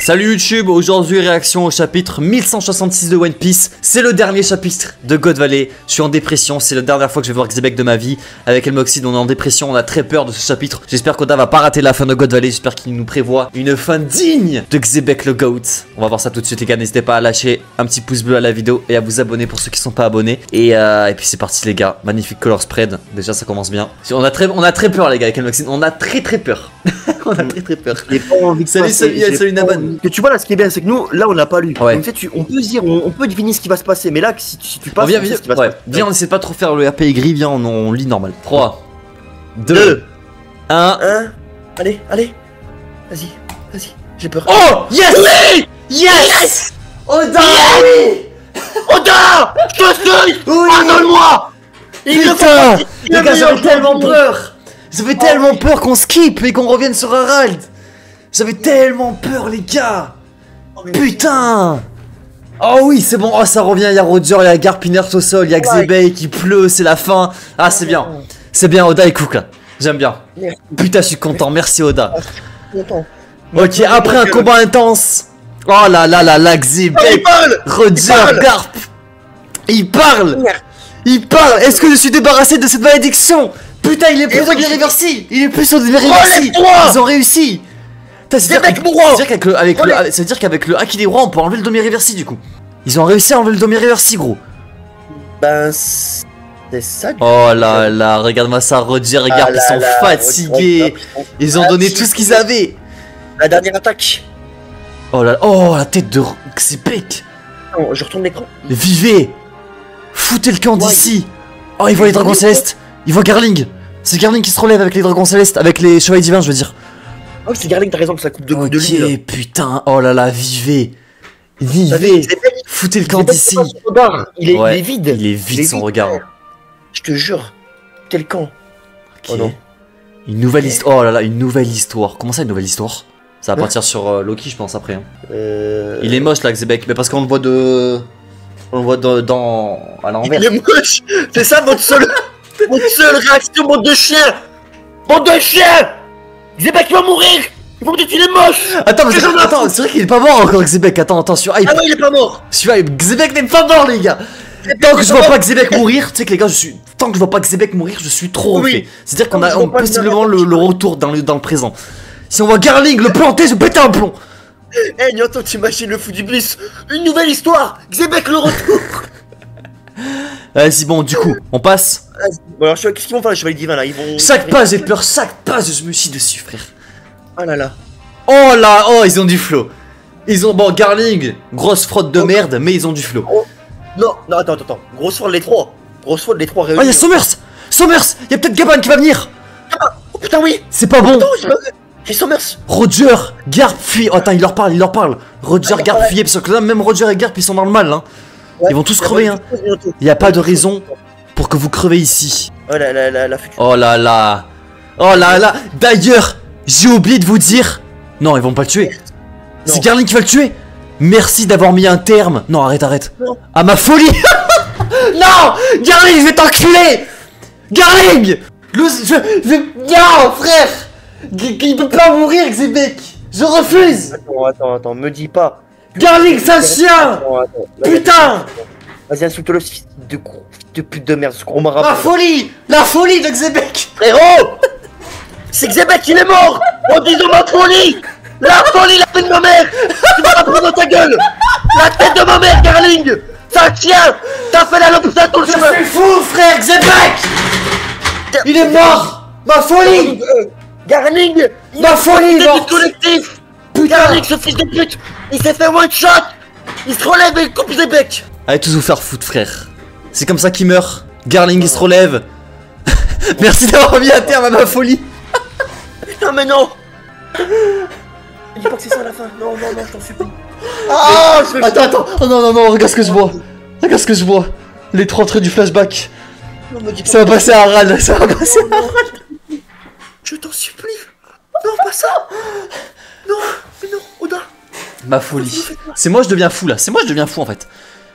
Salut YouTube, aujourd'hui réaction au chapitre 1166 de One Piece. C'est le dernier chapitre de God Valley. Je suis en dépression, c'est la dernière fois que je vais voir Xebec de ma vie. Avec Elmoxide, on est en dépression, on a très peur de ce chapitre. J'espère qu'Oda va pas rater la fin de God Valley, j'espère qu'il nous prévoit une fin digne de Xebec le GOAT. On va voir ça tout de suite les gars, n'hésitez pas à lâcher un petit pouce bleu à la vidéo et à vous abonner pour ceux qui sont pas abonnés. Et puis c'est parti les gars, magnifique color spread, déjà ça commence bien. On a très peur les gars avec Elmoxide, on a très peur. On a très peur. Salut Naban. Que tu vois là, ce qui est bien, c'est que nous, là, on n'a pas lu. Ouais. Donc, on peut se dire, on peut deviner ce qui va se passer. Mais là, si tu passes, viens, on sait ce qui va se passer. viens, on essaie pas trop faire le RP aigri, viens, on lit normal. 3, 2, 1. Allez, vas-y, j'ai peur. Oh yes, oui, yes, Oda, oui, Oda, je te suis, pardonne-moi. Putain, les gars, j'avais tellement peur. J'avais tellement peur qu'on skip et qu'on revienne sur Harald. J'avais tellement peur les gars. Putain. Oh oui c'est bon, oh ça revient, il y a Roger, il y a Garp inerte au sol, il y a Xebec qui pleut, c'est la fin. Ah c'est bien, Oda est cook là, j'aime bien. Putain je suis content, merci Oda. Ok, après un combat intense. Oh là, Xebec, Roger, Garp. Il parle. Est-ce que je suis débarrassé de cette malédiction? Putain, il est plus sur des réversibles. Ils ont réussi. C'est-à-dire qu'avec le Haki des rois, on peut enlever le demi réversi du coup. Ils ont réussi à enlever le demi réversi, gros. Ben, c'est ça. Oh là, regarde-moi ça, Roger, regarde, ils sont fatigués. Ils ont donné tout ce qu'ils avaient. La dernière attaque. Oh la tête de Xebec. Non, je retourne l'écran. Vivez. Foutez le camp d'ici. Oh, ils voient les dragons célestes. Ils voient Garling. C'est Garling qui se relève avec les dragons célestes, avec les chevaliers divins, je veux dire. Oh, c'est Garling, t'as raison, que ça coupe de ligne. Ok, putain, oh là, vivez. Foutez le camp d'ici. Il est vide. Il est vide son regard. Je te jure. Quel camp. Ok. Oh non. Une nouvelle histoire. Oh là là, une nouvelle histoire. Comment ça, une nouvelle histoire? Ça va partir sur Loki, je pense, après. Hein. Il est moche là, Xebec, mais parce qu'on le voit de. On le voit à l'envers. Il est moche. C'est ça votre seule réaction, bande de chiens. Xebec va mourir. Il faut me dire qu'il est moche. Attends, c'est vrai qu'il est pas mort encore, Xebec. Attends, sur hype. Ah non, il est pas mort. Xebec n'est pas mort, les gars. Tant que je vois pas Xebec mourir, tu sais que les gars, tant que je vois pas Xebec mourir, je suis trop refait. C'est-à-dire qu'on a possiblement le retour dans le présent. Si on voit Garling le planter, je pète un plomb. Eh, Nyoto, t'imagines le fou du bus. Une nouvelle histoire. Xebec le retour. Vas-y, bon, du coup, on passe. Bon, alors, qu'est-ce qu'ils vont faire les chevaliers divins là? Ils vont. Chaque page, j'ai peur, chaque page, je me chie dessus, frère. Oh là là. Oh, ils ont du flow. Bon, Garling, grosse fraude de merde, mais ils ont du flow. Non, attends. Grosse fraude les trois. Oh, y'a Sommers. Y'a peut-être Gaban qui va venir. Oh putain, oui. C'est pas bon. J'ai Sommers. Roger, Garp, fuit. Oh, attends, il leur parle. Roger, Garp, fuyez, parce que là, même Roger et Garp, ils sont dans le mal, hein. Ils vont tous crever, hein. Y a pas de raison pour que vous crevez ici. Oh là là. D'ailleurs, j'ai oublié de vous dire. Non, ils vont pas le tuer. C'est Garling qui va le tuer. Merci d'avoir mis un terme. Non, arrête. Non. À ma folie. Non, Garling, je vais t'enculer. Garling. Non, frère. Il peut pas mourir, Xebec. Je refuse. Attends, me dis pas. Garling, c'est un chien. Putain. Vas-y, insulte-le, fils de pute de merde, ce gros marabout. La folie de Xebec. Frérot. C'est Xebec, il est mort. En disant ma folie. La folie, la tête de ma mère. Tu vas la prendre dans ta gueule. La tête de ma mère, Garling. C'est un chien. T'as fait la l'hôpital tout le chemin. Je suis fou, frère, Xebec. Il est mort. Ma folie. Garling. Ma folie, du collectif. Garling, ce fils de pute. Il s'est fait one shot. Il se relève et il coupe Xebec. Allez tous vous faire foutre, frère. C'est comme ça qu'il meurt. Garling, il se relève. Merci d'avoir mis un terme à ma folie. Putain, mais non. Dis pas que c'est ça la fin. Non, je t'en supplie. Ah, Attends. Oh non, regarde ce que je vois. Les 3 traits du flashback. Ça va passer à Harald. Je t'en supplie. Non, pas ça. Non, Oda. Ma folie. C'est moi je deviens fou là. C'est moi je deviens fou en fait.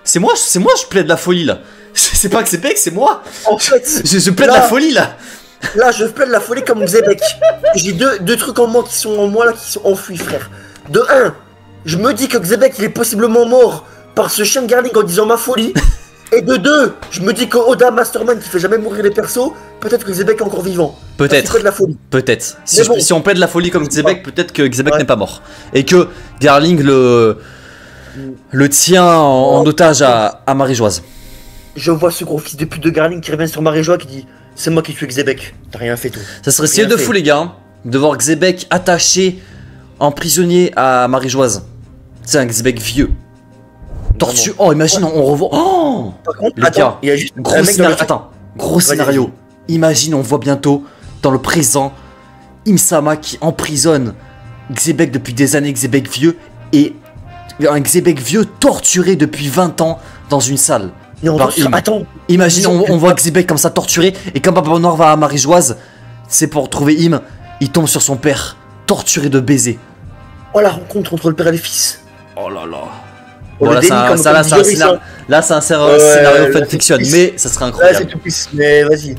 C'est moi je plaide la folie là. C'est pas que c'est Beck, c'est moi. En fait, je plaide la folie là. Là, je plaide la folie comme Xebec. J'ai deux trucs en moi qui sont en moi là, qui sont enfuis, frère. De un, je me dis que Xebec il est possiblement mort par ce chien de Garling en disant ma folie. Et de deux, je me dis que Oda Masterman qui fait jamais mourir les persos, peut-être que Xebec est encore vivant. Peut-être. C'est de la folie. Peut-être. Bon. Si on plaide la folie comme Xebec, peut-être que Xebec n'est pas mort. Et que Garling le tient en otage à Marie-Joise. Je vois ce gros fils de pute de Garling qui revient sur Marie-Joie qui dit c'est moi qui tue Xebec. T'as rien fait toi. Ça serait stylé de fou les gars, hein, de voir Xebec attaché en prisonnier à Marie-Joise. C'est un Xebec vieux. Tortue. Oh, imagine, on revoit. Oh, par contre, les gars, il y a juste gros scénario. Attends, gros scénario. Imagine, on voit bientôt dans le présent Imsama qui emprisonne Xebec depuis des années, Xebec vieux, et un Xebec vieux torturé depuis 20 ans dans une salle. Attends. Imagine, on voit Xebec comme ça torturé, et quand Papa Noir va à Marie-Joise, c'est pour trouver Im, il tombe sur son père, torturé de baisers. Oh, la rencontre entre le père et le fils. Oh là là. Oh, bon, là, c'est un scénario fanfiction, mais ça serait incroyable. Là, c'est tout plus, mais vas-y.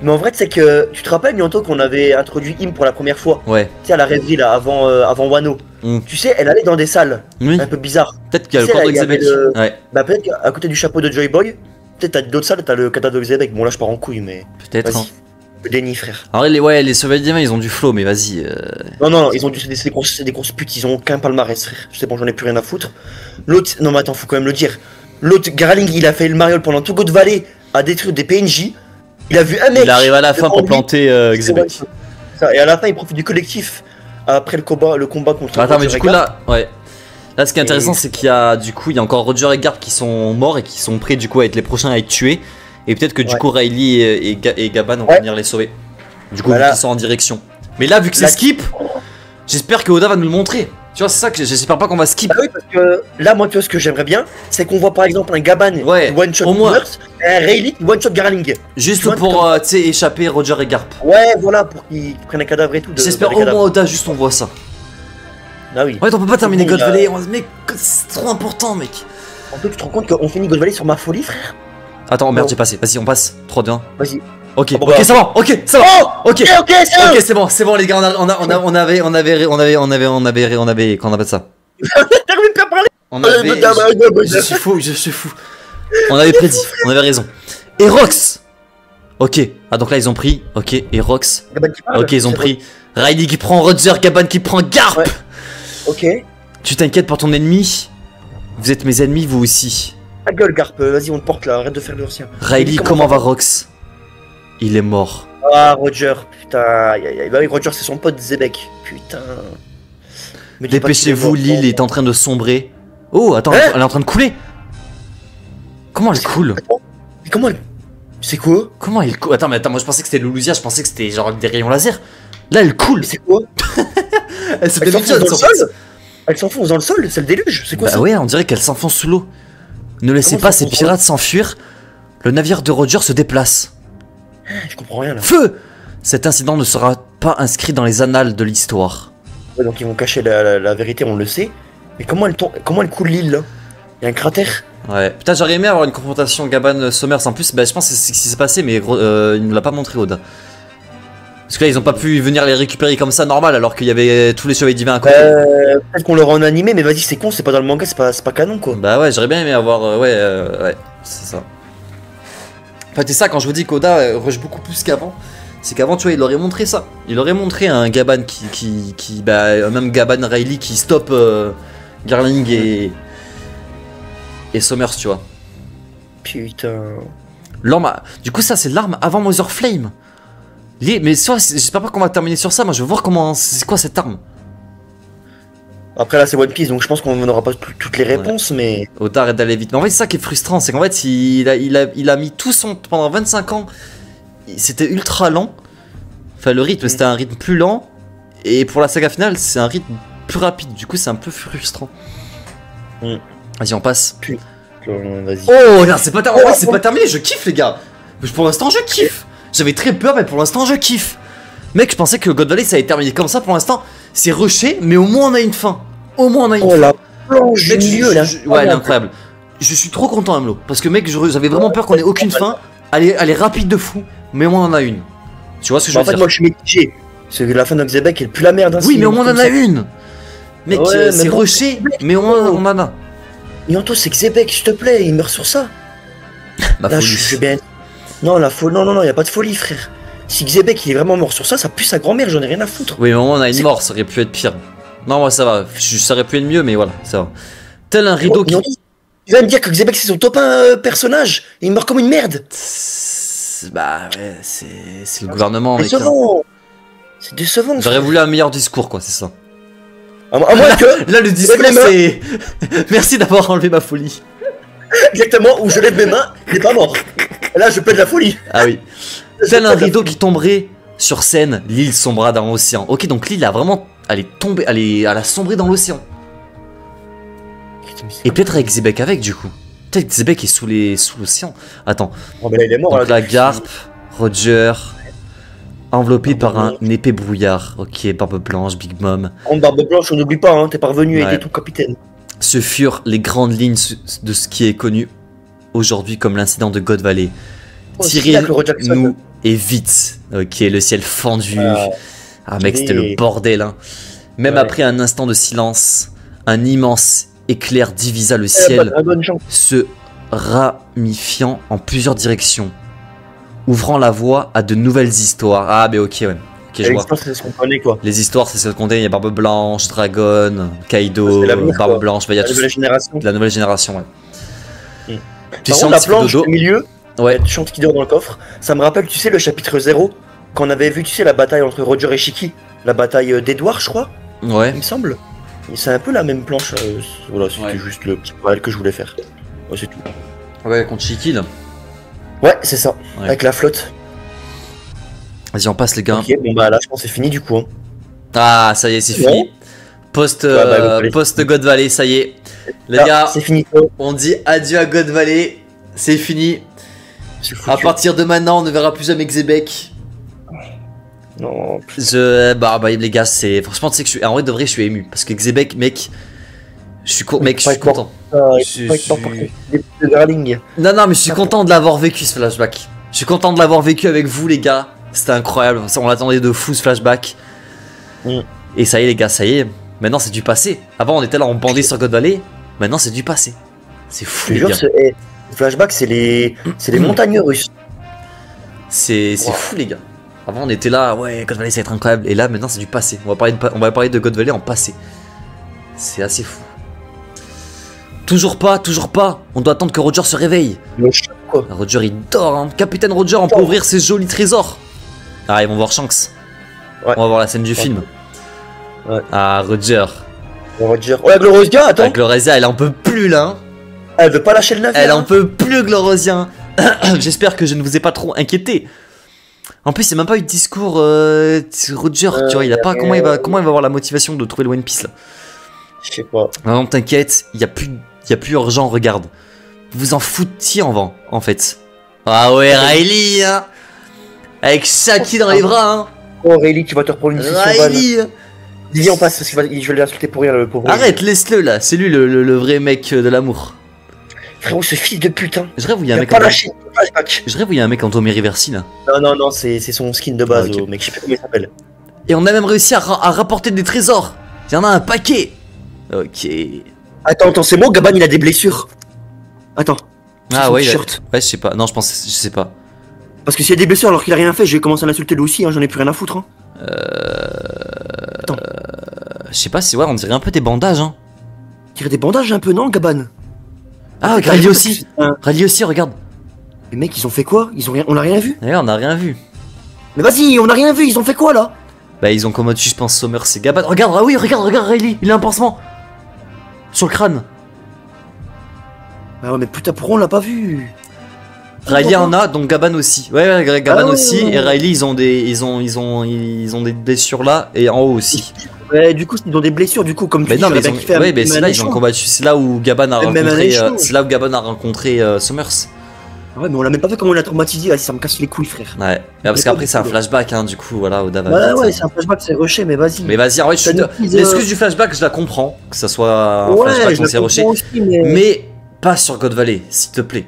Mais en vrai, c'est que tu te rappelles, Nianto, qu'on avait introduit Im pour la première fois. Ouais. Tu sais, à la rêverie, là, avant Wano. Tu sais, elle allait dans des salles. Oui. Un peu bizarres. Peut-être qu'il y a le corps de Xebec. Ouais. Bah, peut-être qu'à côté du chapeau de Joy Boy, peut-être t'as d'autres salles, t'as le kata de Xebec. Bon, là, je pars en couille, mais. Peut-être. Hein. Le déni, frère. Alors, les Chevaliers Divins, ils ont du flow, mais vas-y. Non, ils ont c'est des grosses putes, ils ont aucun palmarès, frère. Je sais bon, j'en ai plus rien à foutre. L'autre, non, mais attends, faut quand même le dire. L'autre, Garling, il a fait le mariole pendant tout God Valley à détruire des PNJ. Il a vu un mec. Il arrive à la fin pour planter Xebec. Et à la fin, il profite du collectif après le combat contre. Attends, mais du coup, là, ouais. Là, ce qui est intéressant, c'est qu'il y a encore Roger et Garp qui sont morts et qui sont prêts du coup à être les prochains à être tués. Et peut-être que du coup, Riley et Gaban vont venir les sauver. Du coup, vu qu'ils sont en direction. Mais là, vu que c'est skip, j'espère que Oda va nous le montrer. Tu vois, c'est ça que j'espère pas qu'on va skip. Ah oui, parce que là, moi, tu vois, ce que j'aimerais bien, c'est qu'on voit par exemple un Gaban qui one-shot Nurse et un Riley qui one-shot Garling. Juste pour, tu sais, échapper Roger et Garp. Ouais, voilà, pour qu'ils prennent un cadavre et tout. J'espère au moins Oda, juste on voit ça. Ah oui. Ouais, on peut pas terminer God Valley, mec, c'est trop important, mec. En fait, tu te rends compte qu'on finit God Valley sur ma folie, frère? Attends, merde, j'ai passé. Vas-y, on passe. 3, 2, 1. Vas-y. Ok, ok, c'est bon, ok, c'est bon. Ok, c'est bon, les gars, on avait, qu'on appelle ça. Termine pas parler. Je suis fou. On avait prédit, on avait raison. Et Rox. Ok, ah donc là ils ont pris, ok, et Rox. Ok, ils ont pris Riley qui prend Roger, Gaban qui prend Garp. Ouais. Ok. Tu t'inquiètes pour ton ennemi. Vous êtes mes ennemis, vous aussi. Ta gueule, Garp, vas-y, on te porte là, arrête de faire l'ancien. Riley, comment va Rox? Il est mort. Ah, Roger, putain. Bah oui, Roger, c'est son pote Xebec. Putain. Dépêchez-vous, l'île est en train de sombrer. Oh, attends, elle est en train de couler. Comment elle coule? Mais comment elle. C'est quoi? Comment elle coule? Attends, moi je pensais que c'était Loulousia, je pensais que c'était genre des rayons laser. Là, elle coule. C'est quoi? Elle s'enfonce dans le sol. Elle s'enfonce dans le sol, c'est le déluge. C'est quoi ça? Bah ouais, on dirait qu'elle s'enfonce sous l'eau. Ne laissez pas ces pirates s'enfuir. Le navire de Roger se déplace. Je comprends rien là. Feu! Cet incident ne sera pas inscrit dans les annales de l'histoire. Ouais, donc ils vont cacher la vérité, on le sait. Mais comment elle coule l'île là? Il y a un cratère? Ouais, putain, j'aurais aimé avoir une confrontation Gaban-Sommers en plus. Bah, je pense que c'est ce qui s'est passé, mais il ne l'a pas montré, Oda. Parce que là, ils ont pas pu venir les récupérer comme ça, normal, alors qu'il y avait tous les chevaliers divins à côté. Peut-être qu'on l'aura en animé, mais vas-y, c'est con, c'est pas dans le manga, c'est pas canon quoi. Bah ouais, j'aurais bien aimé avoir. Ouais, c'est ça. En fait, c'est ça, quand je vous dis qu'Oda rush beaucoup plus qu'avant, c'est qu'avant, tu vois, il aurait montré ça. Il aurait montré un Gaban même Gaban Riley qui stoppe Garling et Sommers, tu vois. Putain. L'arme. Du coup, ça, c'est l'arme avant Mother Flame. Mais j'espère pas qu'on va terminer sur ça. Moi, je veux voir comment. C'est quoi cette arme? Après, là, c'est One Piece, donc je pense qu'on n'aura pas toutes les réponses, mais. Oda arrête d'aller vite. Mais en fait, c'est ça qui est frustrant. C'est qu'en fait, il a mis tout son. Pendant 25 ans, c'était ultra lent. Enfin, le rythme, c'était un rythme plus lent. Et pour la saga finale, c'est un rythme plus rapide. Du coup, c'est un peu frustrant. Vas-y, on passe. Vas-y. Oh, non, c'est pas terminé. C'est pas terminé. Je kiffe, les gars. Pour l'instant, je kiffe. J'avais très peur, mais pour l'instant, je kiffe. Mec, je pensais que God Valley, ça allait terminer comme ça. Pour l'instant, c'est rushé, mais au moins, on a une fin. Au moins, on a une fin. La planche du milieu, là. Ouais, elle est incroyable. Je suis trop content, Amlo. Parce que, mec, j'avais vraiment peur qu'on ait aucune fin. Elle est rapide de fou, mais au moins, on en a une. Tu vois ce que je veux dire? En fait, moi, je suis mitigé. C'est que la fin de Xebec, elle pue la merde. Oui, mais au moins, on en a une. Mec, Ouais, c'est mais bon, rushé, mais au moins on en a. Et Anto, c'est Xebec, s'il te plaît, il meurt sur ça. Ma Là, folie. je suis bien. Non, la folie. Non, y a pas de folie, frère. Si Xebec il est vraiment mort sur ça, ça pue sa grand-mère, j'en ai rien à foutre. Oui, mais au moins on a une mort, ça aurait pu être pire. Non, moi ça va, ça aurait pu être mieux, mais voilà, ça va. Tel un rideau qui. Anto, tu vas me dire que Xebec c'est son top 1 personnage, et il meurt comme une merde. Bah ouais, c'est le gouvernement, mec. Décevant. C'est décevant. J'aurais voulu un meilleur discours, quoi, c'est ça. À moins que. Là, le discours, les mains. c'est. Merci d'avoir enlevé ma folie. Exactement, où je lève mes mains, il est pas mort. Et là, je plaide la folie. Ah oui. Tel un rideau qui tomberait sur scène, l'île sombra dans l'océan. Ok, donc l'île a vraiment. Elle est tombée, elle a sombré dans l'océan. Et peut-être avec Xebec avec, du coup. Peut-être que Xebec est sous l'océan. Attends. Oh, mais là, il est mort. Donc là, la garpe, Roger, enveloppé par un épais brouillard. Ok, barbe blanche, Big Mom. En barbe blanche, on n'oublie pas, hein, t'es parvenu à Ouais. aider ton capitaine. Ce furent les grandes lignes de ce qui est connu aujourd'hui comme l'incident de God Valley. Oh, c'est là que Roger Jackson. Tirez-nous et vite. Ok, le ciel fendu. Ah mec, c'était le bordel. Hein. Même Ouais. après un instant de silence, un immense éclair divisa le ciel, Bonne chance. se ramifiant en plusieurs directions, ouvrant la voie à de nouvelles histoires. Ah mais ok, ouais. Ok, je vois. C'est ce qu'on connaît, quoi. Les histoires, c'est celles qu'on dit. Il y a Barbe Blanche, Dragon, Kaido, C'est l'avenir, Barbe quoi. Blanche. Bah, il y a La tout nouvelle génération. de la nouvelle génération, ouais. Tu Par sens contre, un la petit peu planche dodo. au milieu, Ouais. la chante qui dort dans le coffre, ça me rappelle, tu sais, le chapitre 0, quand on avait vu, tu sais, la bataille entre Roger et Shiki, la bataille d'Edouard, je crois, Ouais. il me semble. Et c'est un peu la même planche. Voilà, c'était Ouais. juste le petit parallèle que je voulais faire. Ouais, c'est tout. Ouais, contre Shiki, là. Ouais, c'est ça, Ouais. avec la flotte. Vas-y, on passe, les gars. Ok, bon bah là, je pense que c'est fini du coup. Hein. Ah, ça y est, c'est Non. fini. Post, bah, allez. post God Valley, ça y est. Les Ah, gars, c'est fini. on dit adieu à God Valley. C'est fini. C'est À foutu. partir de maintenant, on ne verra plus jamais Xebec. Non, Bah, les gars, c'est. Franchement, tu sais que je suis. En vrai, de vrai, je suis ému. Parce que Xebec, mec. Mec, je suis content. il faut pas être emporté. Des petits de Darling. Non, mais je suis content de l'avoir vécu, ce flashback. Je suis content de l'avoir vécu avec vous, les gars. C'était incroyable. On l'attendait de fou, ce flashback. Mm. Et ça y est, les gars, ça y est. Maintenant, c'est du passé. Avant, on était là, on bandait sur God Valley. Maintenant, c'est du passé. C'est fou, Je te les jure, gars. le flashback, c'est les montagnes russes. C'est Wow. fou, les gars. Avant, on était là, ouais, God Valley, ça va être incroyable. Et là, maintenant, c'est du passé. On va parler de God Valley en passé. C'est assez fou. Toujours pas. On doit attendre que Roger se réveille. Le chat, quoi. Roger, il dort, hein. Capitaine Roger, on peut ouvrir ses jolis trésors. Ah, ils vont voir Shanks. Ouais. On va voir la scène du film. Ouais. Ah, Roger. Roger. Oh, la Gloriosia, attends. La Gloriosia, elle en peut plus, là. Hein. Elle veut pas lâcher le navire. Elle en hein. peut plus, Gloriosia. J'espère que je ne vous ai pas trop inquiété. En plus, il n'y a même pas eu de discours. Roger, tu vois, il a pas. Comment il va avoir la motivation de trouver le One Piece, là? Je sais pas. Non, t'inquiète, il y a plus urgent, regarde. Vous en foutiez en fait. Ah ouais, Riley, hein. Avec Shaki dans les bras, hein. Oh, Rayleigh, tu vas te reprendre une session vanne. Riley. Dis-y en passe, parce que je vais l'insulter pour rien, le pauvre. Arrête, laisse-le là, c'est lui le vrai mec de l'amour. Frérot, ce fils de putain. Je rêve où il y Il a un a mec pas en lâché le flashback. Je rêve où il y a un mec en Tommy Riversi là. Non, c'est son skin de base, Ah, ok. mec. Je sais pas comment il s'appelle. Et on a même réussi à rapporter des trésors. Il y en a un paquet. Ok. Attends, c'est moi, Gaban, il a des blessures. Attends. Ah son ouais, t-shirt. ouais, je sais pas. Non, je sais pas. Parce que s'il y a des blessures alors qu'il a rien fait, je vais commencer à l'insulter lui aussi, hein, j'en ai plus rien à foutre. Hein. Attends. Je sais pas si ouais, on dirait un peu des bandages hein. Tirer des bandages un peu, non, Gaban? Ah, T'as Rally raison, aussi. c'est un- Rally aussi, regarde. Les mecs, ils ont fait quoi? On a rien vu? D'ailleurs, on a rien vu. Mais vas-y, on a rien vu, ils ont fait quoi là? Bah, ils ont comme mode suspense Sommer, c'est Gaban. Regarde, ah oui, regarde, Riley, il a un pansement. Sur le crâne. Ah ouais, mais putain, pourquoi on l'a pas vu? Riley en a, donc Gaban aussi. Ouais, Gaban Ah ouais, aussi. ouais, ouais. Et Riley, ils ont des blessures là et en haut aussi. Ouais, du coup, ils ont des blessures, du coup, comme tu Mais dis, non, mais j'aurais ils bien kiffé ont, un- ouais, mais c'est un là ils ont échange. combattu. C'est là où Gaban a Même un rencontré. échange. C'est là où Gaban a rencontré Summers. Ouais, mais on l'a même pas fait comment on l'a traumatisé, vas-y, ça me casse les couilles, frère. Ouais. Mais parce Mais qu'après pas c'est un du tout. flashback, hein, du coup, voilà, au Dava. Ouais, c'est un flashback, c'est rushé, mais vas-y. Mais vas-y, en vrai, Ça nous tease, l'excuse du flashback, je la comprends. Que ça soit un ouais, flashback je qu'on s'est le rushé. comprends aussi, mais... Mais pas sur God Valley, s'il te plaît.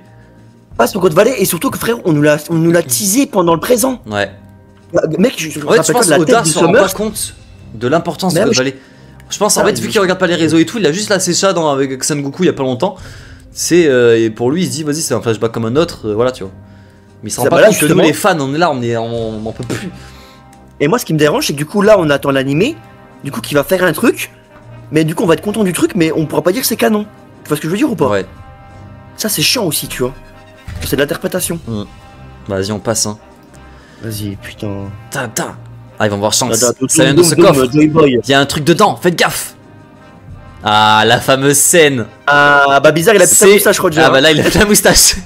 Pas sur Côte Valley, et surtout que, frère, on nous l'a teasé pendant le présent. Ouais. Mec, je me En fait, je rappelle pas pense de la qu'Oda tête du se rend Summer. pas compte de l'importance de Mais God je- Valley. Je pense en fait vu qu'il regarde pas les réseaux et tout, il a juste lâché ça avec Son Goku il y a pas longtemps. C'est et pour lui il se dit vas-y c'est un flashback comme un autre, voilà tu vois. Mais il se rend pas compte que nous les fans on est là, on peut plus. Et moi ce qui me dérange c'est que du coup là on attend l'animé, du coup qui va faire un truc, mais du coup on va être content du truc mais on pourra pas dire que c'est canon. Tu vois ce que je veux dire ou pas? Ouais. Ça c'est chiant aussi tu vois. C'est de l'interprétation. Vas-y on passe hein. Vas-y putain. Ah ils vont voir Shanks. Ça vient de ce coffre. Il y a un truc dedans, faites gaffe. Ah la fameuse scène. Ah bah bizarre il a plus sa moustache Roger. Ah bah là il a plus la moustache.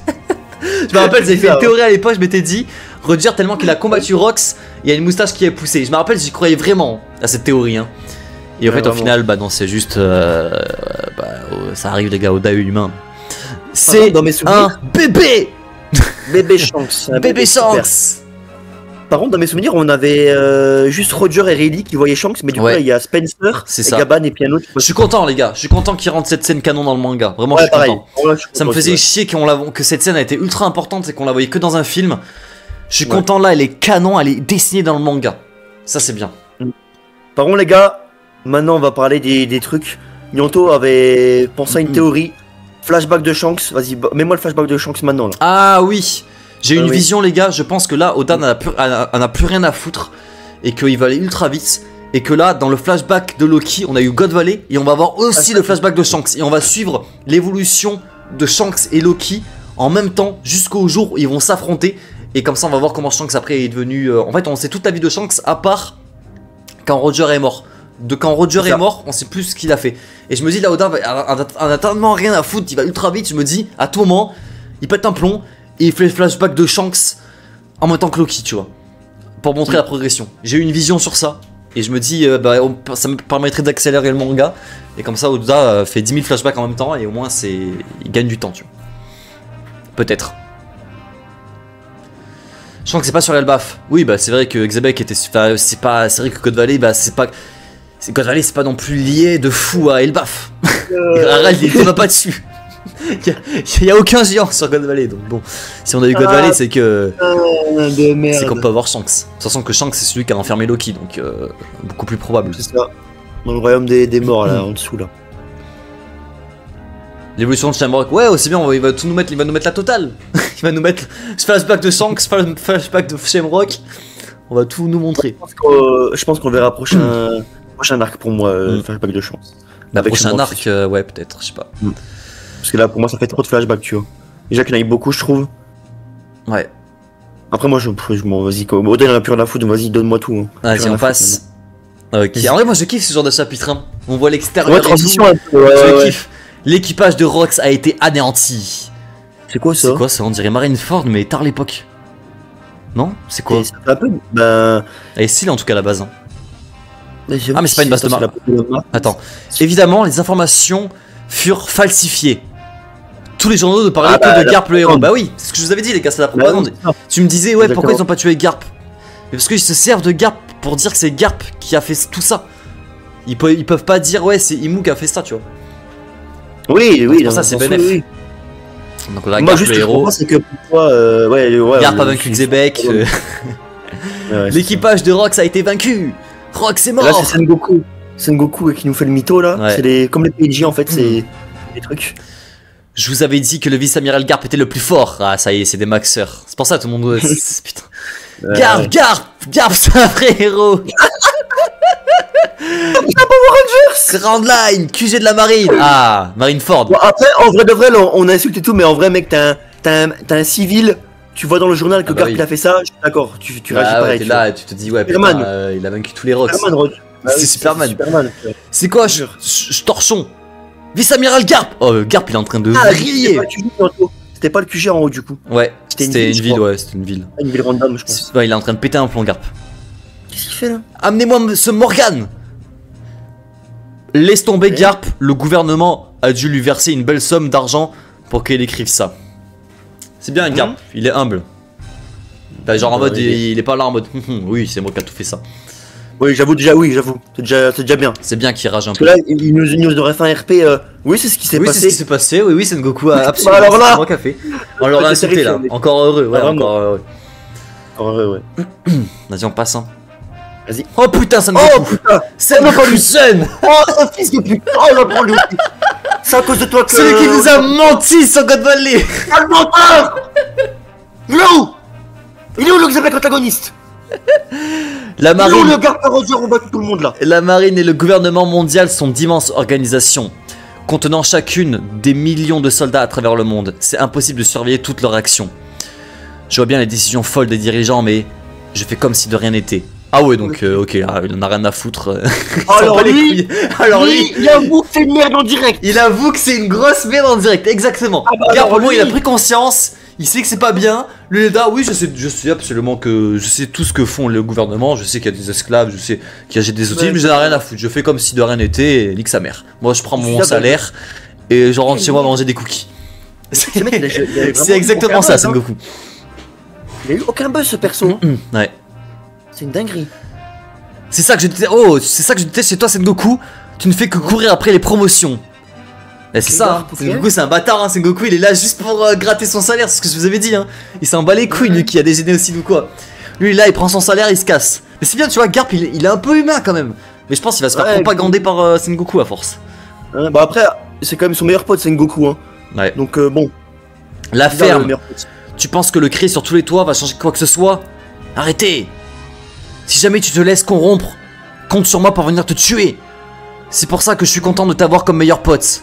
Je me rappelle j'avais fait une théorie à l'époque, je m'étais dit Roger tellement qu'il a combattu Rox, il y a une moustache qui est poussée. Je me rappelle j'y croyais vraiment à cette théorie hein. Et en fait au final bah non c'est juste ça arrive les gars au Dao humain. C'est un bébé. Bébé Shanks. Bébé Shanks. Par contre, dans mes souvenirs, on avait juste Roger et Rayleigh qui voyaient Shanks, mais du coup, là, il y a Spencer, et Gaban et puis un autre. Je suis content, les gars. Je suis content qu'ils rendent cette scène canon dans le manga. Vraiment, je suis content. Ça me faisait chier que cette scène a été ultra importante et qu'on la voyait que dans un film. Je suis content, là, elle est canon, elle est dessinée dans le manga. Ça, c'est bien. Par contre, les gars, maintenant, on va parler des trucs. Nyonto avait pensé à une théorie. Flashback de Shanks. Vas-y, mets-moi le flashback de Shanks maintenant, là. Ah oui. J'ai une vision les gars, je pense que là Oda n'a plus rien à foutre et qu'il va aller ultra vite et que là dans le flashback de Loki on a eu God Valley et on va avoir aussi le flashback de Shanks et on va suivre l'évolution de Shanks et Loki en même temps jusqu'au jour où ils vont s'affronter et comme ça on va voir comment Shanks après est devenu... En fait on sait toute la vie de Shanks à part quand Roger est mort. De quand Roger est mort on sait plus ce qu'il a fait et je me dis là Oda en a tellement rien à foutre, il va ultra vite, je me dis à tout moment il pète un plomb. Et il fait le flashback de Shanks en même temps que Loki, tu vois, pour montrer la progression. J'ai eu une vision sur ça, et je me dis, ça me permettrait d'accélérer le manga, et comme ça Oda fait 10 000 flashbacks en même temps, et au moins il gagne du temps, tu vois. Peut-être. Shanks c'est pas sur Elbaf. Oui, bah c'est vrai que Xebec était... c'est vrai que God Valley, bah c'est pas... God Valley c'est pas non plus lié de fou à Elbaf. Harald il ne va pas dessus. Il y a aucun géant sur God Valley, donc bon, si on a eu God Valley, c'est que c'est qu'on peut avoir Shanks. De toute façon que Shanks c'est celui qui a enfermé Loki, donc beaucoup plus probable. C'est ça. Dans le royaume des morts là, en dessous là. L'évolution de Shamrock, ouais, aussi bien, il va nous mettre la totale. Il va nous mettre flashback de Shanks, flashback de Shamrock. On va tout nous montrer. Je pense qu'on verra prochain arc pour moi, flashback de Shanks. Bah, prochain arc, ouais, peut-être, je sais pas. Parce que là, pour moi, ça fait trop de flashbacks, tu vois. Déjà qu'il y en a eu beaucoup, je trouve. Ouais. Après, moi, vas-y, Oda, il en a plus rien à foutre, vas-y, donne-moi tout. Hein. Vas-y, on passe. Ok. En vrai, moi, je kiffe ce genre de chapitre. Hein. On voit l'extérieur. Ouais, transition. Je kiffe. L'équipage de Rox a été anéanti. C'est quoi ça? C'est quoi ça? On dirait Marineford, mais tard l'époque. Non? C'est quoi? C'est un peu. Ben. Elle est stylée en tout cas à la base. Hein. Ah, mais c'est pas une base de marque. Attends. Évidemment, les informations furent falsifiées. Tous les journaux ne parlaient que de Garp le héros. Bah oui, c'est ce que je vous avais dit les gars, c'est la propagande. Tu me disais ouais pourquoi ils ont pas tué Garp? Mais parce qu'ils se servent de Garp pour dire que c'est Garp qui a fait tout ça. Ils peuvent pas dire ouais c'est Imu qui a fait ça tu vois. Oui, oui, pour ça c'est bénéf. Oui. Donc là moi Garp juste le héros. C'est que pourquoi Garp a vaincu Xebec. L'équipage de Rox a été vaincu. Rox est mort. Là c'est Sengoku qui nous fait le mytho là. C'est comme les PNJ en fait, c'est des trucs. Je vous avais dit que le vice-amiral Garp était le plus fort. Ah, ça y est, c'est des maxeurs. C'est pour ça tout le monde. Putain. Garp, c'est un vrai héros. Grand Line, QG de la marine. Ah, Marineford. Bon, après, en vrai de vrai, on insulte et tout, mais en vrai, mec, t'as un civil. Tu vois dans le journal que Garp il a fait ça. D'accord, tu réagis pareil. T'es là, tu te dis ouais, putain, il a vaincu tous les Rox. C'est Superman. C'est quoi, torchon? Vice-amiral Garp. Oh, Garp il est en train de vriller. C'était pas le QG en haut du coup. Ouais, c'était une ville, ouais, c'était une ville. Une ville random, je pense. Ouais, il est en train de péter un plomb, Garp. Qu'est-ce qu'il fait là? Amenez-moi ce Morgan. Laisse tomber Garp, le gouvernement a dû lui verser une belle somme d'argent pour qu'il écrive ça. C'est bien Garp, il est humble. Bah, genre en mode, il est pas là en mode, oui, c'est moi qui a tout fait ça. Oui, j'avoue. C'est déjà bien. C'est bien qu'il rage un peu. Parce que là, il nous aurait fait un RP. Oui, c'est ce qui s'est passé. Oui, c'est ce qui s'est passé. Oui, Sengoku a absolument. Alors là, c'est moi qui a fait. On l'aurait insulté là. Encore heureux, ouais, encore heureux. Encore heureux, ouais. Vas-y, on passe. Hein. Vas-y. Oh putain, ça me Oh fout. putain. C'est non, pas lui. Zen. Oh, ce fils de pute. Oh, il va prendre lui aussi. C'est à cause de toi que... Celui qui nous a menti sur God Valley. Ah, le menteur. Il est où? Il est où le Xebec antagoniste? La Il est où marine. le gars Roger, on bat tout le monde là? La marine et le gouvernement mondial sont d'immenses organisations, contenant chacune des millions de soldats à travers le monde. C'est impossible de surveiller toutes leurs actions. Je vois bien les décisions folles des dirigeants, mais je fais comme si de rien n'était. Ah ouais, donc ok, ah, il en a rien à foutre. Il s'en Alors bat les lui, couilles. Alors lui, il avoue que c'est une merde en direct. il avoue que c'est une grosse merde en direct, exactement. Ah bah Regarde, alors pour moi, il a lui- pris conscience, il sait que c'est pas bien. Lui, il est là, oui, je sais absolument que je sais tout ce que font le gouvernement, je sais qu'il y a des esclaves, je sais qu'il y a des outils, Ouais, mais j'en ai rien à foutre. Je fais comme si de rien n'était et nique sa mère. Moi, je prends Je suis mon d'accord. salaire et je rentre chez moi manger des cookies. Ce mec, il a vraiment C'est exactement aucun ça, buzz, hein. Sengoku. Il a eu aucun buzz ce perso. Ouais. C'est une dinguerie. C'est ça que je déteste. Oh, c'est ça que je déteste chez toi, Sengoku. Tu ne fais que courir après les promotions. Et c'est Et ça, bah, hein. pourquoi Sengoku c'est un bâtard, hein. Sengoku il est là juste pour gratter son salaire, c'est ce que je vous avais dit, hein. Il s'en bat les couilles, lui qui a déjeuné aussi ou quoi. Lui là, il prend son salaire, il se casse. Mais c'est bien, tu vois, Garp il est un peu humain quand même. Mais je pense qu'il va se faire Ouais, propagander par Sengoku à force. Hein, bah après, c'est quand même son meilleur pote, Sengoku. Hein. Ouais. Donc bon. La bizarre, le ferme, meilleur pote. tu penses que le cri sur tous les toits va changer quoi que ce soit? Arrêtez! Si jamais tu te laisses corrompre, compte sur moi pour venir te tuer. C'est pour ça que je suis content de t'avoir comme meilleur pote.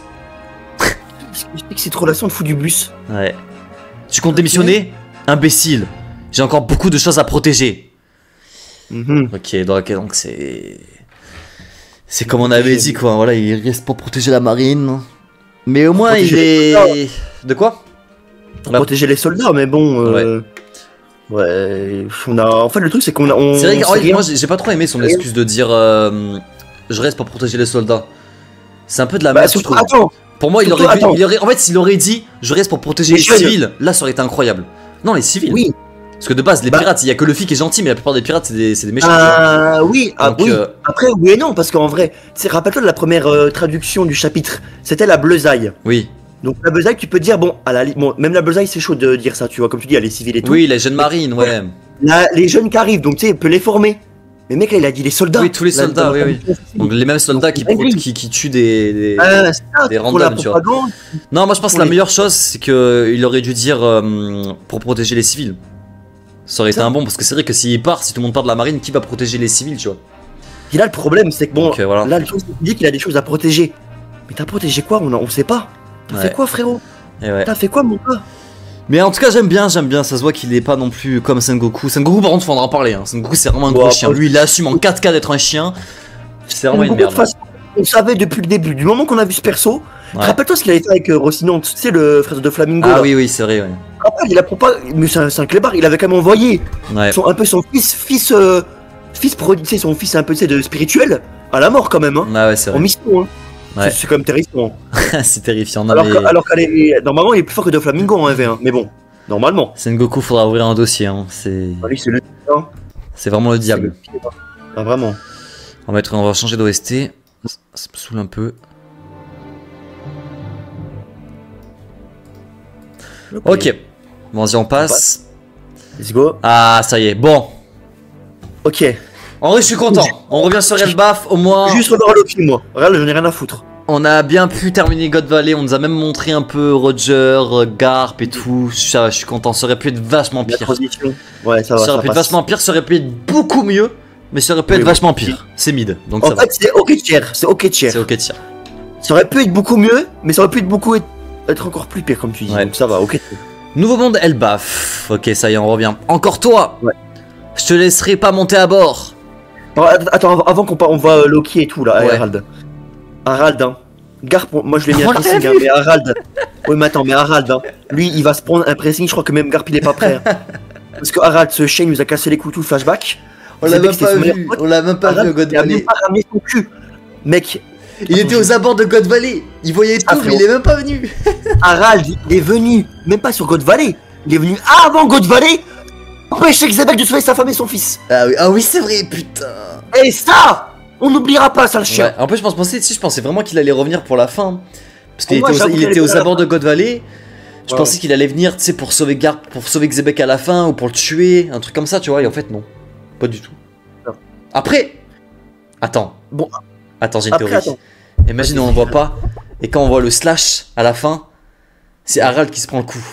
Je sais que cette relation te fout du bus. Ouais. Tu comptes démissionner? Imbécile. J'ai encore beaucoup de choses à protéger. Mhm. Ok, donc c'est... C'est comme on avait dit quoi, voilà, il reste pour protéger la marine. Mais au moins il Protéger les est... De quoi? Pour Ouais. protéger les soldats, mais bon. Ouais, on a. En fait, le truc, c'est qu'on a. C'est vrai que sait ouais, rien. moi j'ai pas trop aimé son excuse de dire je reste pour protéger les soldats. C'est un peu de la Bah, merde, je surtout, trouve. attends. Pour moi, surtout, attends. en fait, s'il aurait dit je reste pour protéger Les les jeunes. civils, là ça aurait été incroyable. Non, les civils. Oui. Parce que de base, les Bah. pirates, il y a que Luffy qui est gentil, mais la plupart des pirates, c'est des méchants. tu vois. Ah oui, Donc, oui. Après, oui et non, parce qu'en vrai, tu sais, rappelle-toi de la première traduction du chapitre. C'était la bleusaille. Oui. Donc la bleusaille, tu peux dire, bon, bon, même la bleusaille, c'est chaud de dire ça, tu vois, comme tu dis, il y a les civils et tout. Oui, les jeunes marines, ouais. Là, les jeunes qui arrivent, donc tu sais, il peut les former. Mais mec, là, il a dit les soldats. Oui, tous les Là, soldats, dans la oui, traduction, Donc les mêmes soldats qui, Donc, qui tuent des... c'est ça, des pour la randoms, tu vois. propagande. Non, moi je pense que pour la les- meilleure chose, c'est qu'il aurait dû dire pour protéger les civils. Ça aurait été Ça. un bon, parce que c'est vrai que s'il part, si tout le monde part de la marine, qui va protéger les civils, tu vois? Et là, le problème, c'est que bon, Donc, voilà. là, le truc, c'est qu'il dit qu'il a des choses à protéger. Mais t'as protégé quoi? On sait pas. T'as Ouais. fait quoi, frérot? Et ouais. T'as fait quoi, mon gars? Mais en tout cas, j'aime bien, ça se voit qu'il est pas non plus comme Sengoku. Sengoku, par contre, faudra en parler. Hein. Sengoku, c'est vraiment un gros Ouais, chien. après- Lui, il assume en 4K d'être un chien. C'est vraiment une De toute merde. façon, on savait depuis le début, du moment qu'on a vu ce perso. Ouais. Rappelle-toi ce qu'il avait fait avec Rocinante, tu sais, le frère de Flamingo. Ah là. oui, oui, c'est vrai, ouais. Après, il a mais c'est un clébard, il avait quand même envoyé Ouais, un peu son fils tu sais, son fils un peu, tu sais, de spirituel, à la mort quand même, hein, ah ouais, c'est en vrai. mission, hein. Ouais. C'est quand même terrifiant. C'est terrifiant. Non, Alors mais alors normalement, il est plus fort que de Flamingo en 1v1, mais bon, normalement. Sengoku, faudra ouvrir un dossier. Hein. C'est Ah, lui, c'est le hein. vraiment le C'est diable. le pire, hein. Ah, vraiment. On va changer d'OST. Ça me saoule un peu. Ok. Bon, vas-y, on passe. Let's go. Ah, ça y est. Bon. Ok. En vrai, je suis content. On revient sur Elbaf. Au moins, Juste regarde le film, moi. Regarde, j'en ai rien à foutre. on a bien pu terminer God Valley. On nous a même montré un peu Roger, Garp et tout. Ça, je suis content. Ça aurait pu être vachement La pire. transition. Ouais, ça va. Ça aurait pu être passe. vachement pire. Ça aurait pu être beaucoup mieux. Mais ça aurait pu Oui, être oui. vachement pire. C'est mid. Donc ça En va. fait, c'est ok tier. C'est ok tier. C'est ok, tiens. Ça aurait pu être beaucoup mieux, mais ça aurait pu être être encore plus pire, comme tu dis. Ouais. Donc ça va, ok. Nouveau monde Elbaf. Ok, ça y est, on revient. Encore toi. Ouais. Je te laisserai pas monter à bord. Alors, attends, avant on voit Loki et tout là, Ouais. Harald. Harald, hein. Garp, moi je l'ai mis On un l'a pressing, vu. hein, mais Harald. Oui, mais attends, mais Harald, hein. Lui, il va se prendre un pressing, je crois que même Garp il est pas prêt. hein. Parce que Harald, ce chien, il nous a cassé les coups tout le flashback. On C'est l'a dès même que c'était pas son meilleur vu. pote. On l'a même pas vu au Harald, God il a même Valley. pas ramené son cul. Mec, Il était aux abords de God Valley. Il voyait tout, Ah, mais frérot. il est même pas venu. Harald, il est venu, même pas sur God Valley. Il est venu avant God Valley. Empêcher Xebec de sauver sa femme et son fils. Ah oui, c'est vrai, putain. Et ça, on n'oubliera pas ça, le chien. Ouais, en plus, je pensais vraiment qu'il allait revenir pour la fin. Parce qu'il Moi, était, j'avoue il qu'il était allait aux pas à la abords fin. de God Valley. Je Ouais, pensais qu'il allait venir, tu sais, pour sauver Garp, pour sauver Xebec à la fin, ou pour le tuer, un truc comme ça, tu vois. Et en fait, non. Pas du tout. Après, attends. Bon, Attends, j'ai une après, théorie. attends. Imagine on voit pas, et quand on voit le slash à la fin, c'est Harald qui se prend le coup.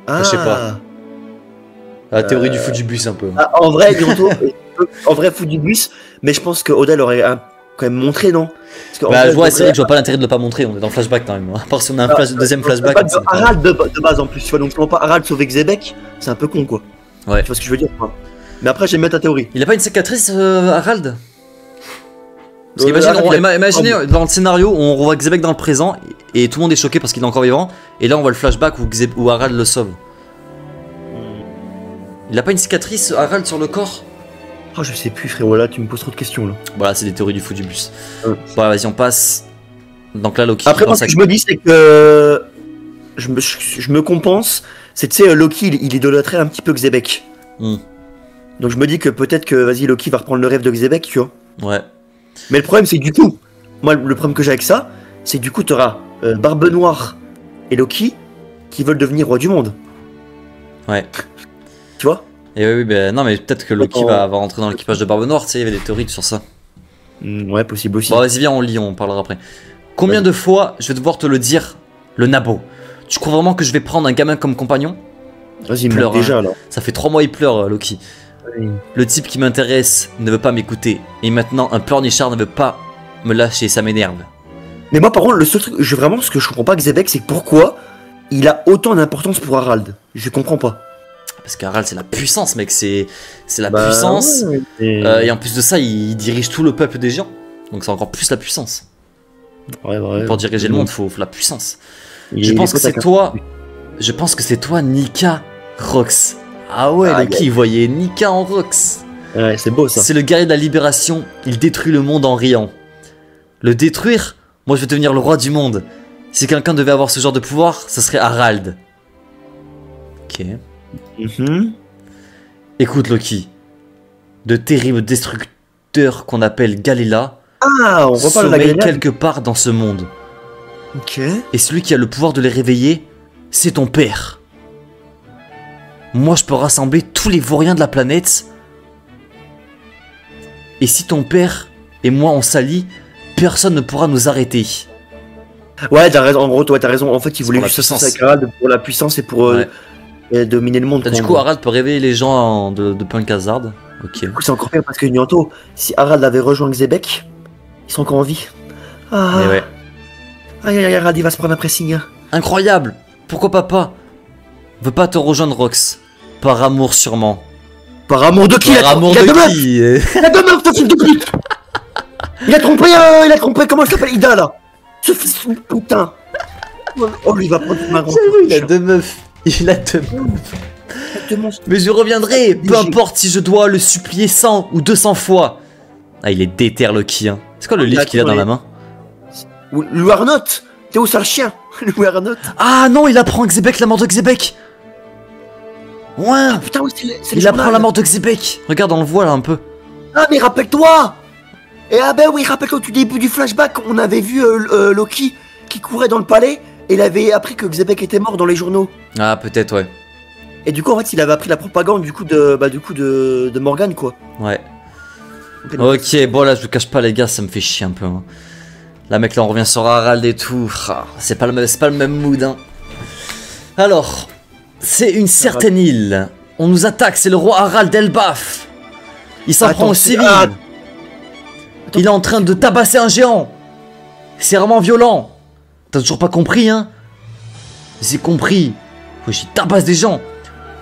Ah. Je sais pas. La théorie du fou du bus un peu. Ah, en vrai, bientôt, en vrai, fou du bus, mais je pense que Odell aurait quand même montré, non? Parce que, en Bah, vrai, je vois, de c'est vrai que je vois pas l'intérêt de le pas montrer, on est dans le flashback quand même. À part si on a un deuxième flashback. Pas de Harald de base en plus, tu vois, donc comment pas Harald sauver Xebec, c'est un peu con quoi. Ouais. Tu vois ce que je veux dire, quoi. Mais après, j'aime bien ta théorie. Il a pas une cicatrice, Harald? Parce imaginez dans le scénario où on revoit Xebec dans le présent et tout le monde est choqué parce qu'il est encore vivant, et là on voit le flashback où Harald le sauve. Il a pas une cicatrice, Harald, sur le corps? Oh, je sais plus, frérot, là, tu me poses trop de questions là. Voilà, c'est des théories du fou du bus. Bon, vas-y, on passe. Donc là, Loki. Après, moi, ce que je me dis, c'est que je me compense. C'est, tu sais, Loki, il idolâtrait un petit peu Xebec. Donc je me dis que peut-être que, vas-y, Loki va reprendre le rêve de Xebec, tu vois. Ouais. Mais le problème, c'est que du coup, moi, le problème que j'ai avec ça, c'est que du coup, t'auras Barbe Noire et Loki qui veulent devenir roi du monde. Ouais. Tu vois? Et oui, ben non, mais peut-être que Loki va rentrer dans l'équipage de Barbe Noire, tu sais, il y avait des théories sur ça. Ouais, possible aussi. Bon, vas-y, viens, on lit, on parlera après. Combien de fois je vais devoir te le dire, le nabo? Tu crois vraiment que je vais prendre un gamin comme compagnon? Vas-y, pleure déjà là. Ça fait 3 mois il pleure, Loki. Oui. Le type qui m'intéresse ne veut pas m'écouter. Et maintenant, un pleurnichard ne veut pas me lâcher, ça m'énerve. Mais moi, par contre, le seul truc, vraiment, ce que je comprends pas, Xebec, c'est pourquoi il a autant d'importance pour Harald. Je comprends pas. Parce qu'Harald, c'est la puissance, mec, c'est la puissance. Ouais, et en plus de ça, il dirige tout le peuple des géants. Donc c'est encore plus la puissance. Ouais. Pour diriger le monde, faut la puissance. Je pense que c'est toi. Je pense que c'est toi, Nika Rox. Ah ouais, Loki, voyez Nika en Rox. Ouais, c'est beau ça. C'est le guerrier de la libération. Il détruit le monde en riant. Le détruire? Moi, je vais devenir le roi du monde. Si quelqu'un devait avoir ce genre de pouvoir, ce serait Harald. Ok. Écoute, Loki. De terribles destructeurs qu'on appelle Galila sommeillent quelque part dans ce monde. Ok. Et celui qui a le pouvoir de les réveiller, c'est ton père. Moi, je peux rassembler tous les vauriens de la planète. Et si ton père et moi on s'allie, personne ne pourra nous arrêter. Ouais, t'as raison. En gros, toi, t'as raison. En fait, il voulait juste s'associer avec Harald pour la puissance et pour dominer le monde. Du coup, Harald peut réveiller les gens de Punk Hazard. Ok. Du coup, c'est encore pire parce que bientôt, si Harald avait rejoint Xebec, ils sont encore en vie. Ah. Mais ouais. Aïe, Harald, il va se prendre un pressing. Incroyable. Pourquoi papa veut pas te rejoindre, Rox? Par amour, sûrement. Par amour de qui? Par amour de qui? Il a deux meufs, ce fils de pute. Il a trompé, comment il s'appelle, Ida, là? Ce fils de putain. Oh, lui, il va prendre ma grande. Il a deux meufs. Il a deux meufs. Mais je reviendrai, peu importe si je dois le supplier 100 ou 200 fois. Ah, il est déter, Loki, hein. C'est quoi le livre qu'il a dans la main? Le Arnott. T'es où, sale chien? Le Arnott. Ah non, il apprend Xebec, la mort de Xebec. Ouais. Ah, putain, oui, c'est il apprend la mort de Xebec. Regarde, on le voit là un peu. Ah, mais rappelle-toi. Et ah ben oui, rappelle-toi, au tout début du flashback, on avait vu Loki qui courait dans le palais et il avait appris que Xebec était mort dans les journaux. Ah, peut-être, ouais. Et du coup, en fait, il avait appris la propagande du coup de Morgan, quoi. Ouais. Ok, bon là, je vous cache pas, les gars, ça me fait chier un peu. Hein. Là, mec, là, on revient sur Harald et tout. Ah, c'est pas le même mood, hein. Alors, c'est une certaine île. On nous attaque, c'est le roi Harald Elbaf. Il s'en prend aux civils. Il est en train de tabasser un géant. C'est vraiment violent. T'as toujours pas compris, hein? J'ai compris. Faut que j'y tabasse des gens.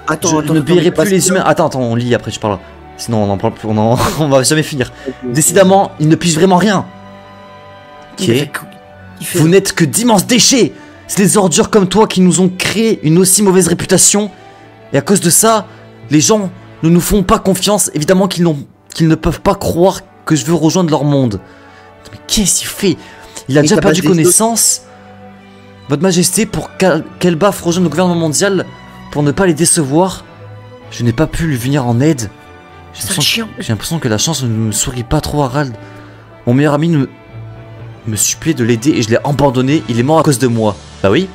Je ne paierai plus les humains. Attends, on lit après, je parle. Sinon, on en parle plus. On va jamais finir. Décidément, il ne pige vraiment rien. Ok. Vous n'êtes que d'immenses déchets. C'est les ordures comme toi qui nous ont créé une aussi mauvaise réputation. Et à cause de ça, les gens ne nous font pas confiance. Évidemment qu'ils ne peuvent pas croire que je veux rejoindre leur monde. Mais qu'est-ce qu'il fait? Il a déjà perdu connaissance. Votre Majesté, pour qu'Elbaf rejoigne le gouvernement mondial, pour ne pas les décevoir, je n'ai pas pu lui venir en aide. J'ai l'impression que la chance ne me sourit pas trop, Harald. Mon meilleur ami me suppliait de l'aider et je l'ai abandonné. Il est mort à cause de moi. Bah oui.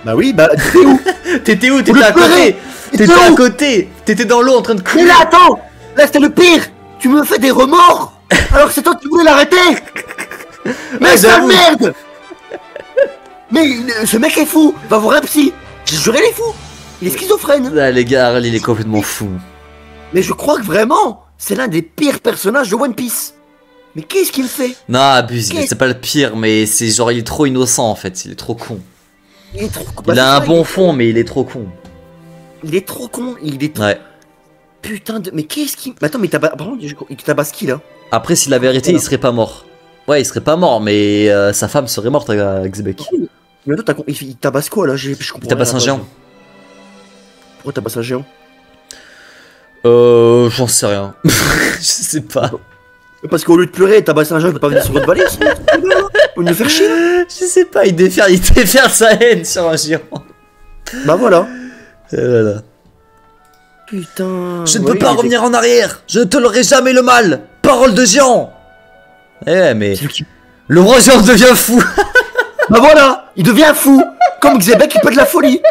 Bah oui, bah t'étais où? T'étais où? T'étais à côté. T'étais à côté. T'étais dans l'eau en train de couler. Mais là, attends. Là, c'était le pire. Tu me fais des remords. Alors que c'est toi qui voulais l'arrêter. Mais sale merde. Mais ce mec est fou. Va voir un psy. J'ai juré, il est fou. Il est schizophrène. Là, les gars, il est complètement fou. Mais je crois que vraiment, c'est l'un des pires personnages de One Piece. Mais qu'est-ce qu'il fait? Non, abuse, c'est pas le pire, mais c'est genre, il est trop innocent en fait, il est trop con. Il est trop con. Il a un bon fond, mais il est trop con. Il est trop con, il est trop... Ouais. Putain de... Mais qu'est-ce qu'il... Attends, mais par contre, il tabasse qui là? Après, si la vérité, il serait pas mort. Ouais, il serait pas mort, mais sa femme serait morte à Xebec. Mais attends, il tabasse quoi là? Je comprends. Il tabasse un géant. Pourquoi tabasse un géant? J'en sais rien. Je sais pas. Parce qu'au lieu de pleurer, tabasser un géant, il peut pas venir sur votre valise. Vous me faire chier là. Je sais pas, il déferle sa haine sur un géant. Bah voilà. Et voilà. Putain. Je ne peux pas revenir en arrière. Je ne tolérerai jamais le mal. Parole de géant. Eh mais... Le roi géant devient fou. Bah voilà. Il devient fou. Comme Xebec, il peut de la folie.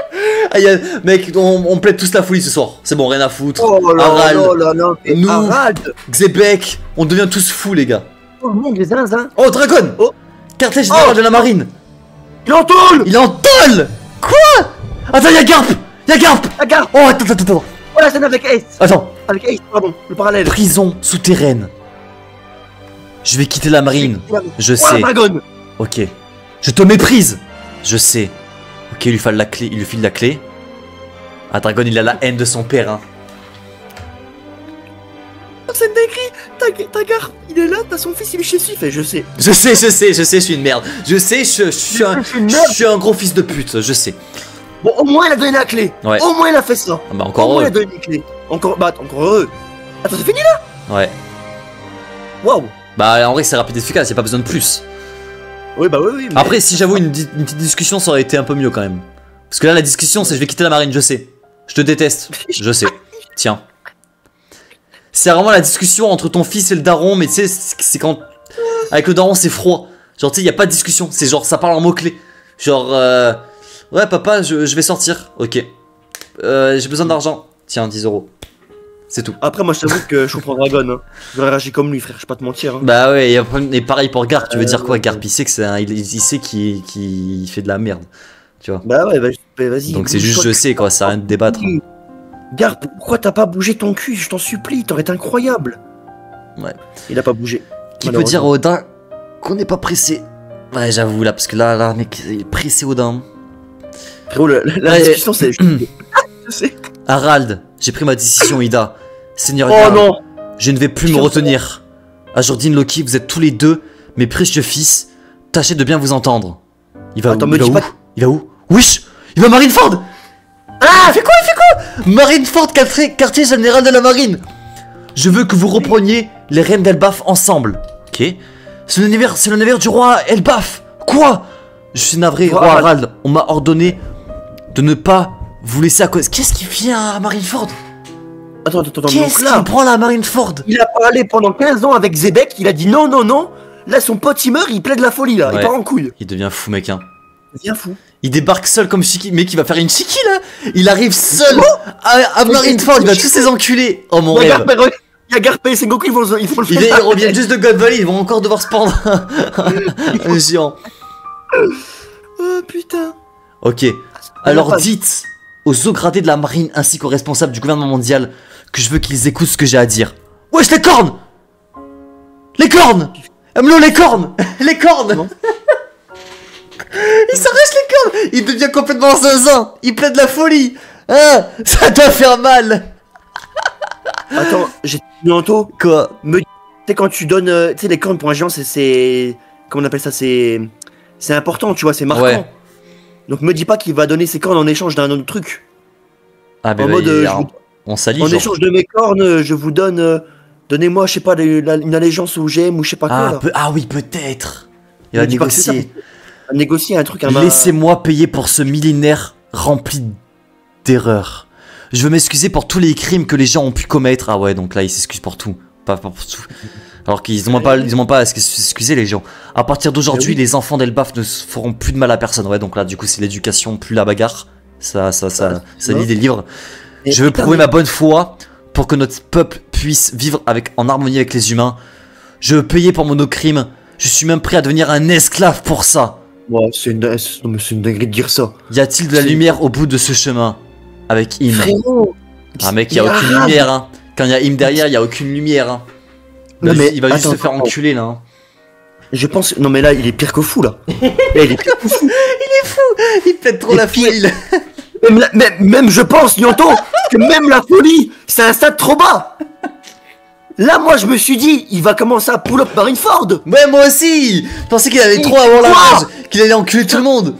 Ah, mec, on plaide tous la folie ce soir. C'est bon, rien à foutre. Oh là Harald, là là. nous, Harald. Xebec, on devient tous fous, les gars. Oh le monde, les zinzins. Oh, Dragon. Oh. Quartier général de la marine. Il en tôle. Il est en tôle. Quoi? Attends, y'a Garp. Y'a Garp. Regarde. Oh, attends. Oh la scène avec Ace. Attends. Avec Ace, pardon, le parallèle. Prison souterraine. Je vais quitter la marine. Je Oh sais. la dragonne. Ok. Je te méprise. Je sais. Ok, il lui file la clé. Il lui file la clé. Ah, Dragon, il a la haine de son père, hein. C'est écrit. Ta gare, il est là, t'as son fils, il est chez lui. Fait, je sais. Je sais, je suis une merde. Je sais, je suis un gros fils de pute, je sais. Bon, au moins il a donné la clé. Ouais. Au moins il a fait ça. Ah bah encore Au moins il heureux. a donné une clé. Encore heureux. Attends, c'est fini là? Ouais. Waouh. Bah en vrai c'est rapide et efficace, y'a pas besoin de plus. Oui, bah oui. Mais... Après si j'avoue une petite discussion ça aurait été un peu mieux quand même. Parce que là la discussion c'est je vais quitter la marine, je sais. Je te déteste, je sais. Tiens. C'est vraiment la discussion entre ton fils et le daron, mais tu sais, c'est quand... Avec le daron c'est froid. Genre tu sais, y'a pas de discussion, c'est genre ça parle en mots-clés. Genre ouais papa, je vais sortir, ok. J'ai besoin d'argent, tiens 10 €. C'est tout. Après, moi je t'avoue que je comprends Dragon. Hein. J'aurais réagi comme lui, frère, je vais pas te mentir. Hein. Bah ouais, et pareil pour Garp, tu veux dire quoi? Garp il sait que c'est il sait qu'il fait de la merde, tu vois. Bah ouais, vas-y. Donc c'est juste je sais quoi, ça a rien de débattre. Garp, pourquoi t'as pas bougé ton cul? Je t'en supplie, t'aurais été incroyable. Ouais. Il a pas bougé. Qui peut dire à Oda qu'on n'est pas pressé? Ouais, j'avoue là, parce que là, mec, il est pressé Oda. Frérot, la discussion c'est... Je sais. Harald, j'ai pris ma décision, Ida. Seigneur Oh Garp, non. je ne vais plus me retenir. Ajordine, Loki, vous êtes tous les deux mes précieux fils. Tâchez de bien vous entendre. Il va Attends, où? me dis pas... Il va où? Wesh! Il va à Marineford! Ah! Il fait quoi? Marineford, quartier général de la marine. Je veux que vous repreniez les reines d'Elbaf ensemble. Ok? C'est le navire du roi Elbaf. Quoi? Je suis navré, roi Harald. On m'a ordonné de ne pas vous laisser à cause. Qu'est-ce qui vient à Marineford? Attends. Qu'est-ce qui prend la Marineford? Il a parlé pendant 15 ans avec Xebec, il a dit non. Là, son pote, il meurt, il plaide la folie, là. Ouais. Il part en couille. Il devient fou, mec, hein. Il devient fou. Il débarque seul comme Shiki. Mec, il va faire une Shiki, là. Il arrive seul à Marineford. Il va tous les enculer. Oh, mon rêve. Il y a Garp et Sengoku, ils vont le faire. Ils reviennent juste de God Valley. Ils vont encore devoir se pendre un géant. Oh, putain. Ok. Alors dites aux hauts gradés de la marine ainsi qu'aux responsables du gouvernement mondial que je veux qu'ils écoutent ce que j'ai à dire. Wesh, les cornes! Les cornes! Emlo, les cornes! Les cornes! Il s'arrache les cornes! Il devient complètement zinzin! Il plaide la folie! Hein? Ça doit faire mal! Attends, j'ai bientôt. Quoi? Tu sais, quand tu donnes. Tu sais, les cornes pour un géant, c'est. Comment on appelle ça? C'est important, tu vois, c'est marquant. Ouais. Donc me dis pas qu'il va donner ses cornes en échange d'un autre truc. Ah, mais En mode, on s'allie. en échange de mes cornes, je vous donne. Donnez-moi, je sais pas, une allégeance au GM ou je sais pas quoi. Ah oui, peut-être. Il va Me dis pas que c'est ça. négocier. Négocier un truc. Laissez-moi payer pour ce millénaire rempli d'erreurs. Je veux m'excuser pour tous les crimes que les gens ont pu commettre. Ah ouais, donc là, ils s'excusent pour tout. Pas pour tout. Alors qu'ils n'ont pas à s'excuser, les gens. À partir d'aujourd'hui, les enfants d'Elbaf ne se feront plus de mal à personne. Ouais, donc là, du coup, c'est l'éducation, plus la bagarre. Ça lit des livres. Je veux prouver ma bonne foi pour que notre peuple puisse vivre en harmonie avec les humains. Je veux payer pour nos crimes. Je suis même prêt à devenir un esclave pour ça. Ouais, c'est une dinguerie de dire ça. Y a-t-il de la lumière au bout de ce chemin? Avec Im. Frérot. Ah mec, y a aucune lumière hein. Quand y a Im derrière, y a aucune lumière hein. Non, mais il va juste se faire enculer là hein. Je pense... Non mais là, il est pire que fou là. Là, il est pire que fou. Il est fou. Il pète trop la folie. Même je pense, Nyanto, que même la folie, c'est un stade trop bas. Là, moi, je me suis dit, il va commencer à pull-up Marineford. Ouais, moi aussi. Je pensais qu'il allait trop avoir la rage, qu'il allait enculer tout le monde.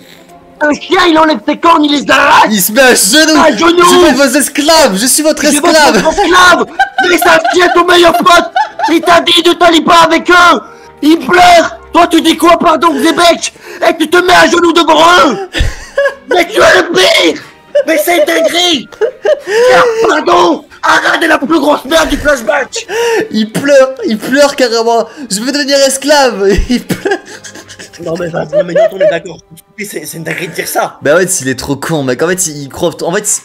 Un chien, il enlève ses cornes, il les arrache. Il se met à genoux. À genoux. Je suis vos esclaves. Je suis votre esclave. Esclave. Mais ça tient ton meilleur pote. Il t'a dit de t'allier pas avec eux. Il pleure. Toi, tu dis quoi, pardon, Zébek? Et tu te mets à genoux devant eux. Mais tu es le pire. Mais c'est une dinguerie. Pardon. Arrête, est la plus grosse merde du flashback. Il pleure carrément. Je veux devenir esclave. Il pleure. Non mais vas-y, non mais on est d'accord. C'est une dinguerie de dire ça. Bah ouais, il est trop con, mec. En fait, il croit. En fait,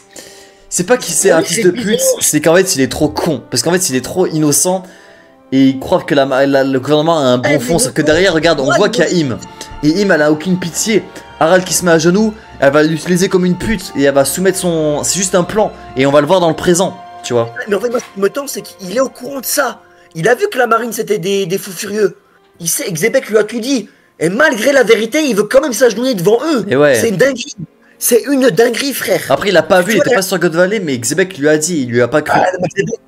c'est pas qu'il c'est un fils de pute, c'est qu'en fait, il est trop con. Parce qu'en fait, il est trop innocent. Et il croit que le gouvernement a un bon fond. Sauf que derrière, regarde, on voit qu'il y a Im. Et Im, elle a aucune pitié. Harald qui se met à genoux, elle va l'utiliser comme une pute. Et elle va soumettre son. C'est juste un plan. Et on va le voir dans le présent. Tu vois. Mais en fait, moi, ce qui me tente, c'est qu'il est au courant de ça. Il a vu que la marine, c'était des fous furieux. Il sait, Xébek lui a tout dit. Et malgré la vérité, il veut quand même s'agenouiller devant eux. Et ouais. C'est une dinguerie. C'est une dinguerie, frère. Après, il a pas vu, il était pas sur God Valley, mais Xébek lui a dit, il lui a pas cru.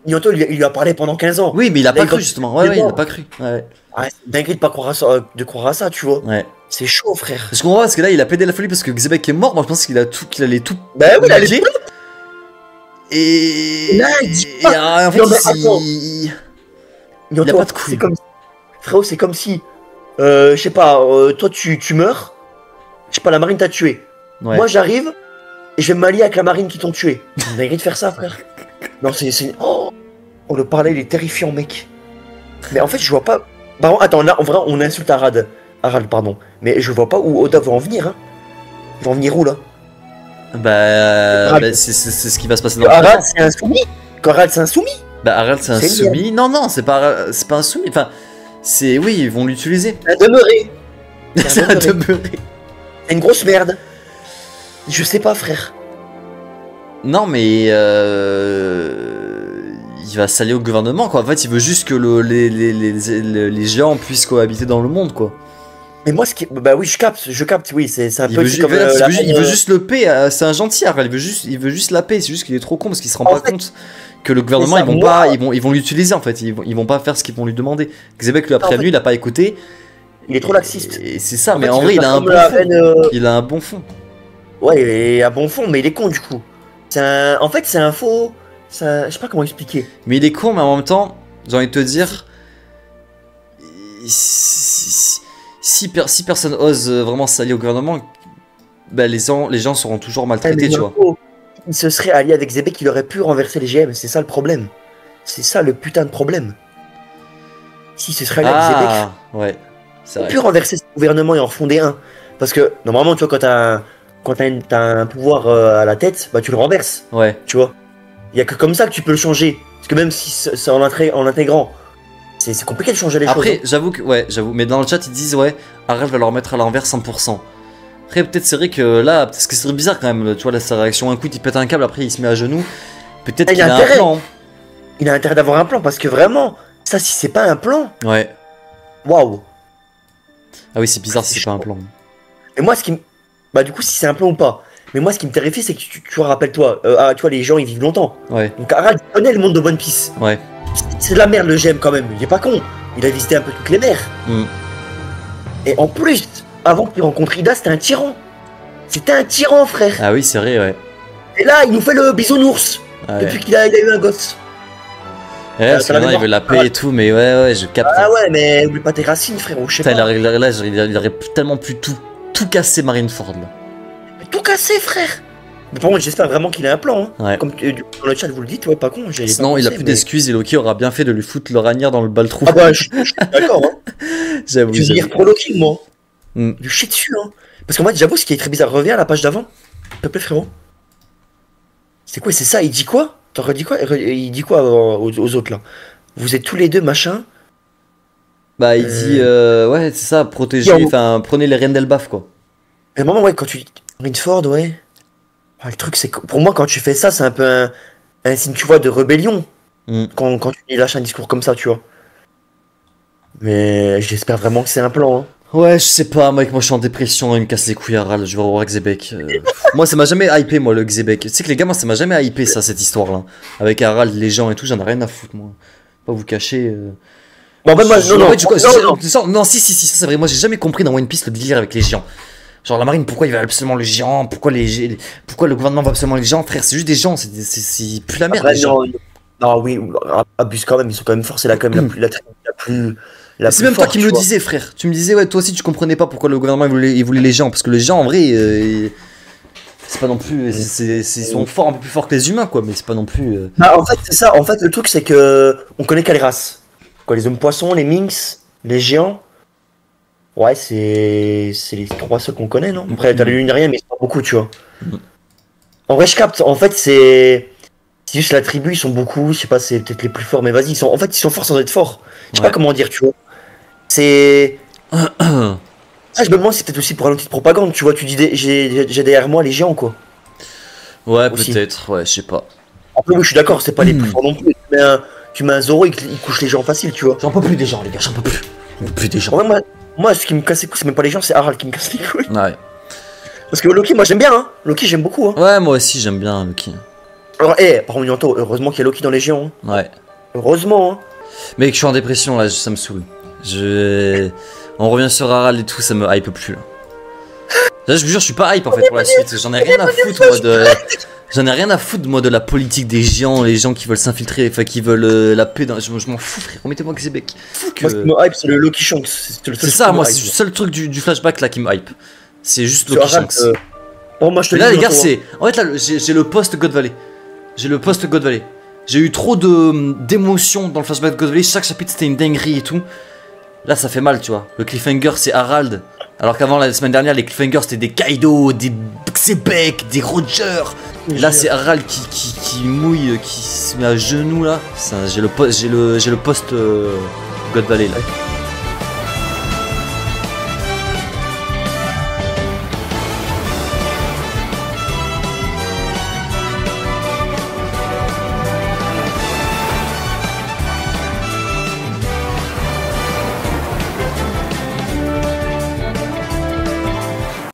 Bientôt, il lui a parlé pendant 15 ans. Oui, mais il a pas cru, justement. Ouais, il a pas cru. Ouais. Ouais, c'est une dinguerie de pas croire à ça, tu vois. Ouais. C'est chaud, frère. Je comprends pas, parce que là, il a pédé la folie parce que Xébek est mort. Moi, je pense qu'il allait tout. Bah oui, il allait tout. Et là, il dit pas. En fait, il a pas de couilles. Frérot, c'est comme si, je sais pas, toi tu meurs, je sais pas, la marine t'a tué. Ouais. Moi j'arrive et je vais m'allier avec la marine qui t'ont tué. On a envie de faire ça, frère. Non, oh, le parler, il est terrifiant, mec. Mais en fait, je vois pas. Bah, attends, là, en vrai, on insulte Harald, pardon. Mais je vois pas où Oda va en venir, hein. Il va en venir où, là? Bah c'est ce qui va se passer dans le Harald, c'est un soumis. Harald, c'est un soumis. Bah, Harald, c'est un soumis. Non, c'est pas un soumis. Enfin, oui, ils vont l'utiliser. Un demeuré. C'est un demeuré. C'est une grosse merde. Je sais pas, frère. Non, mais il va s'allier au gouvernement, quoi. En fait, il veut juste que les géants puissent cohabiter dans le monde, quoi. Mais moi, bah oui, je capte, oui, c'est un peu comme il veut juste le paix, c'est un gentil, il veut juste la paix, c'est juste qu'il est trop con parce qu'il se rend pas compte que le gouvernement, ils vont l'utiliser en fait, ils vont pas faire ce qu'ils vont lui demander. Xébek lui a prévenu, il a pas écouté. Il est trop laxiste. Et c'est ça, mais en vrai, il a un bon fond. Il a un bon fond. Ouais, il a un bon fond, mais il est con du coup. En fait, c'est un faux. Je sais pas comment expliquer. Mais il est con, mais en même temps, j'ai envie de te dire. Si personne ose vraiment s'allier au gouvernement, bah les gens seront toujours maltraités, tu vois. Il se serait allié avec Xébek, il aurait pu renverser les GM, c'est ça le problème. C'est ça le putain de problème. Si ce serait allié avec Xébek, ouais, il aurait pu renverser ce gouvernement et en refonder un. Parce que normalement, tu vois, quand t'as un pouvoir à la tête, bah tu le renverses. Ouais. Tu vois. Il y a que comme ça que tu peux le changer. Parce que même si c'est en intégrant. C'est compliqué de changer les choses. Après, j'avoue. Mais dans le chat, ils disent, ouais, Harald va leur mettre à l'envers 100%. Après, peut-être c'est vrai que là, parce que c'est bizarre quand même, tu vois, là, sa réaction, un coup, il pète un câble, après, il se met à genoux. Peut-être qu'il a un plan. Il a intérêt d'avoir un plan, parce que vraiment, ça, si c'est pas un plan. Ouais. Waouh. Ah oui, c'est bizarre si c'est pas un plan. Et moi, bah, du coup, si c'est un plan ou pas. Mais moi, ce qui me terrifie, c'est que tu vois, rappelle-toi, tu vois, les gens, ils vivent longtemps. Ouais. Donc, Harald connaît le monde de One Piece. Ouais. C'est de la merde, le GM, quand même. Il est pas con. Il a visité un peu toutes les mers. Et en plus, avant qu'il rencontre Ida, c'était un tyran. C'était un tyran, frère. Ah oui, c'est vrai, ouais. Et là, il nous fait le bisounours. Depuis qu'il a eu un gosse. Ouais, parce que maintenant, il veut la paix et tout, mais ouais, je capte. Ah ouais, mais oublie pas tes racines, frérot, je sais pas. Il aurait tellement pu tout casser Marineford, là. Mais tout casser, frère. Mais par contre, j'espère vraiment qu'il a un plan. Hein. Ouais. Comme dans le chat, vous le dites, ouais, pas con. Sinon, il a plus d'excuses et Loki aura bien fait de lui foutre le ragnard dans le baltrou. Ah bah, je suis d'accord. Hein. J'avoue. Je veux dire pour Loki, moi. Du shit dessus, hein. Parce qu'en fait, j'avoue, ce qui est très bizarre, reviens à la page d'avant. S'il te plaît, frérot. C'est quoi, c'est ça? Il dit quoi? T'en redis quoi? Il dit quoi aux autres là? Vous êtes tous les deux machin? Bah, il dit, ouais, c'est ça, protégez, enfin, prenez les rênes d'Elbaf, quoi. À un moment, ouais, quand tu. Rinford, ouais. Ah, le truc, c'est que pour moi, quand tu fais ça, c'est un peu un signe, tu vois, de rébellion. Mm. Quand tu lâches un discours comme ça, tu vois. Mais j'espère vraiment que c'est un plan. Hein. Ouais, je sais pas, mec, moi je suis en dépression, il me casse les couilles à râle, je vais revoir Xebec. Moi ça m'a jamais hypé, moi, le Xebec. Tu sais que les gars, moi ça m'a jamais hypé, ça, cette histoire-là. Avec Harald, les gens et tout, j'en ai rien à foutre, moi. Pas vous cacher. Bon, en fait, moi, Non, si, ça c'est vrai, moi j'ai jamais compris dans One Piece le délire avec les géants. Genre la marine, pourquoi il va absolument le géant? Pourquoi le gouvernement va absolument les géants? Frère, c'est juste des gens, c'est plus la merde. Après, non, oui, abuse quand même, ils sont quand même forcés là, quand même, c'est même toi qui me le disais, frère. Tu me disais, ouais, toi aussi tu comprenais pas pourquoi le gouvernement il voulait les gens. Parce que les gens, en vrai, c'est pas non plus. Ils sont forts, un peu plus forts que les humains, quoi, mais c'est pas non plus. En fait, c'est ça. En fait, le truc, c'est que on connaît qu'à les races. Quoi, les hommes poissons, les minx, les géants. Ouais, c'est les trois seuls qu'on connaît, non? Après, t'as les lunariens, mais c'est pas beaucoup, tu vois. En vrai, je capte. En fait, c'est juste la tribu, ils sont beaucoup. Je sais pas, c'est peut-être les plus forts, mais vas-y, en fait, ils sont forts sans être forts. Je sais pas comment dire, tu vois. C'est. Ah, je me demande si c'est peut-être aussi pour un outil de propagande, tu vois. Tu dis, j'ai derrière moi les géants, quoi. Ouais, peut-être, ouais, je sais pas. Après, oui, je suis d'accord, c'est pas les plus forts non plus. Tu mets un Zoro, il couche les gens facile, tu vois. J'en peux plus des gens, les gars, j'en peux plus. J'en peux plus des gens. Ouais, moi, ce qui me casse les couilles, c'est même pas les gens, c'est Harald qui me casse les couilles. Ouais. Parce que Loki, moi j'aime bien, hein. Loki, j'aime beaucoup, hein. Ouais, moi aussi, j'aime bien Loki. Alors, par contre, Yanto, heureusement qu'il y a Loki dans les géants. Hein. Ouais. Heureusement, hein. Mec, je suis en dépression là, ça me saoule. On revient sur Harald et tout, ça me hype plus là. Là, je vous jure, je suis pas hype en fait pour la suite. J'en ai rien à foutre moi de. J'en ai rien à foutre moi de la politique des géants, les gens qui veulent s'infiltrer, enfin qui veulent la paix dans. Je m'en fous frère, remettez-moi Xebec. Moi ce qui me hype c'est le Loki Shanks. C'est ça, moi c'est le seul truc du flashback là qui me hype. C'est juste Loki Shanks. Bon, moi je te là les gars, c'est. En fait là, j'ai le post God Valley. J'ai eu trop d'émotions dans le flashback de God Valley. Chaque chapitre c'était une dinguerie et tout. Là ça fait mal, tu vois. Le cliffhanger c'est Harald. Alors qu'avant la semaine dernière, les cliffhangers c'était des Kaido, des Xebec, des Roger. Et là c'est Harald qui mouille, qui se met à genoux là. J'ai le post God Valley là.